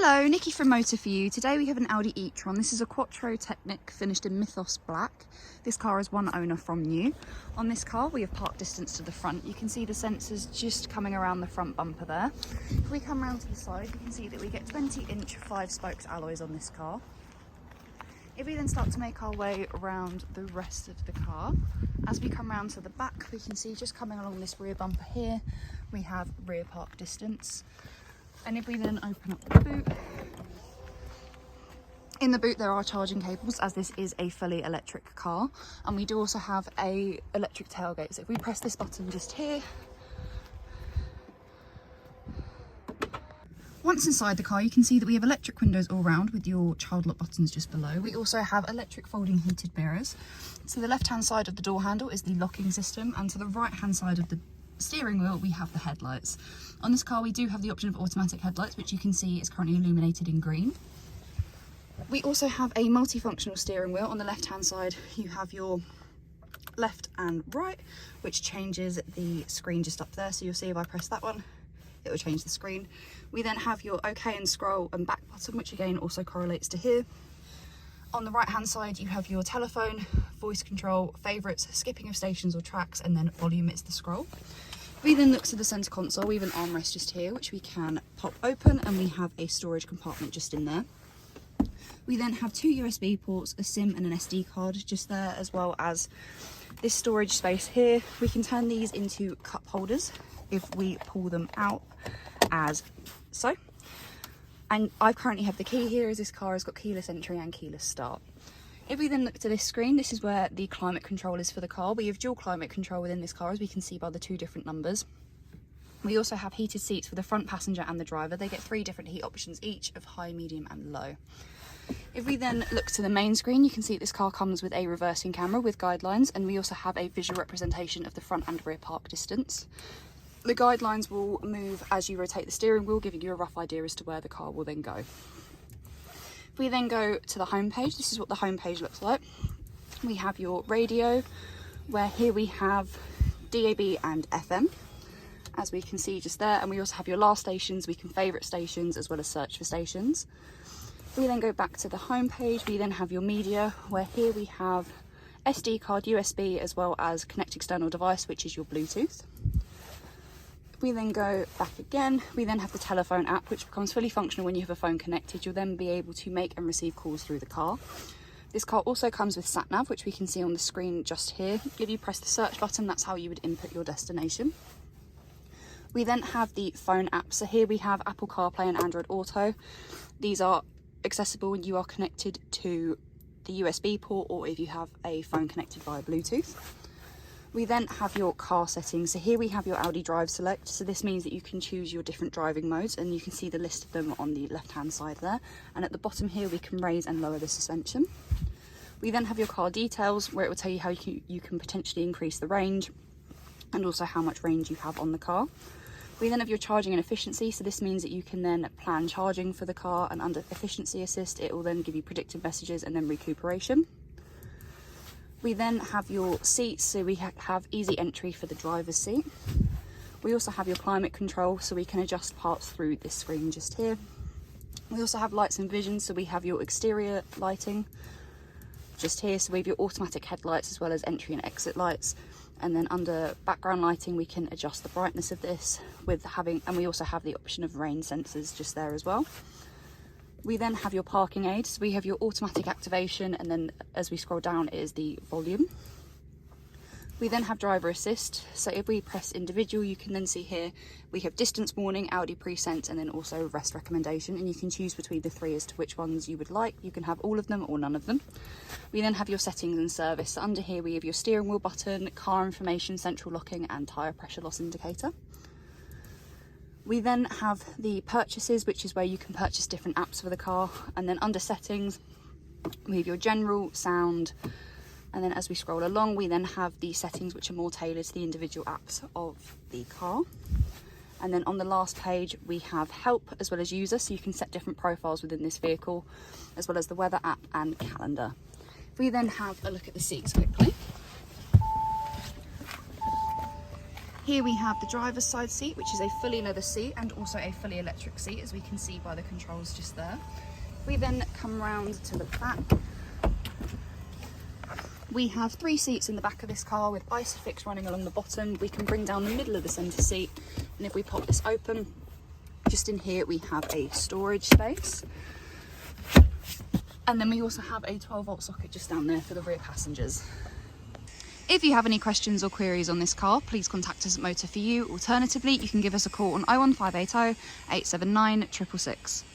Hello, Nikki from Motor For You. Today we have an Audi e-tron. This is a Quattro TECKNIK finished in Mythos Black. This car is one owner from new. On this car we have park distance to the front. You can see the sensors just coming around the front bumper there. If we come round to the side, you can see that we get 20-inch 5-spokes alloys on this car. If we then start to make our way around the rest of the car, as we come round to the back, we can see just coming along this rear bumper here, we have rear park distance. And if we then open up the boot, in the boot there are charging cables, as this is a fully electric car, and we do also have a electric tailgate. So if we press this button just here, once inside the car you can see that we have electric windows all round with your child lock buttons just below. We also have electric folding heated mirrors. So the left hand side of the door handle is the locking system, and to the right hand side of the steering wheel we have the headlights. On this car we do have the option of automatic headlights, which you can see is currently illuminated in green. We also have a multifunctional steering wheel. On the left hand side you have your left and right, which changes the screen just up there. So you'll see if I press that one it will change the screen. We then have your OK and scroll and back button, which again also correlates to here. On the right hand side you have your telephone, voice control, favourites, skipping of stations or tracks, and then volume is the scroll. We then look to the centre console. We have an armrest just here which we can pop open, and we have a storage compartment just in there. We then have two USB ports, a SIM and an SD card just there, as well as this storage space here. We can turn these into cup holders if we pull them out as so. And I currently have the key here, as this car has got keyless entry and keyless start. If we then look to this screen, this is where the climate control is for the car. We have dual climate control within this car, as we can see by the two different numbers. We also have heated seats for the front passenger and the driver. They get 3 different heat options each, of high, medium and low. If we then look to the main screen, you can see this car comes with a reversing camera with guidelines, and we also have a visual representation of the front and rear park distance. The guidelines will move as you rotate the steering wheel, giving you a rough idea as to where the car will then go. If we then go to the home page, this is what the home page looks like. We have your radio, where here we have DAB and FM, as we can see just there, and we also have your last stations. We can favourite stations as well as search for stations. We then go back to the home page. We then have your media, where here we have SD card, USB, as well as connect external device, which is your Bluetooth. We then go back again. We then have the telephone app, which becomes fully functional when you have a phone connected. You'll then be able to make and receive calls through the car. This car also comes with sat nav, which we can see on the screen just here. If you press the search button, that's how you would input your destination. We then have the phone app. So here we have Apple CarPlay and Android Auto. These are accessible when you are connected to the USB port, or if you have a phone connected via Bluetooth. We then have your car settings. So here we have your Audi Drive Select. So this means that you can choose your different driving modes, and you can see the list of them on the left hand side there. And at the bottom here we can raise and lower the suspension. We then have your car details, where it will tell you how you can potentially increase the range, and also how much range you have on the car. We then have your charging and efficiency. So this means that you can then plan charging for the car, and under efficiency assist it will then give you predictive messages and then recuperation. We then have your seats. So we have easy entry for the driver's seat. We also have your climate control, so we can adjust parts through this screen just here. We also have lights and vision. So we have your exterior lighting just here. So we have your automatic headlights as well as entry and exit lights. And then under background lighting we can adjust the brightness of this and we also have the option of rain sensors just there as well. We then have your parking aids. So we have your automatic activation, and then as we scroll down it is the volume. We then have driver assist. So if we press individual, you can then see here we have distance warning, Audi present, and then also rest recommendation, and you can choose between the 3 as to which ones you would like. You can have all of them or none of them. We then have your settings and service. So under here we have your steering wheel button, car information, central locking and tyre pressure loss indicator. We then have the purchases, which is where you can purchase different apps for the car, and then under settings we have your general, sound, and then as we scroll along we then have the settings which are more tailored to the individual apps of the car. And then on the last page we have help as well as user, so you can set different profiles within this vehicle, as well as the weather app and calendar. If we then have a look at the seats quickly. Here we have the driver's side seat, which is a fully leather seat and also a fully electric seat, as we can see by the controls just there. We then come round to the back. We have 3 seats in the back of this car with ISOFIX running along the bottom. We can bring down the middle of the centre seat, and if we pop this open, just in here we have a storage space. And then we also have a 12-volt socket just down there for the rear passengers. If you have any questions or queries on this car, please contact us at Motor4U. Alternatively, you can give us a call on 01580 879 666.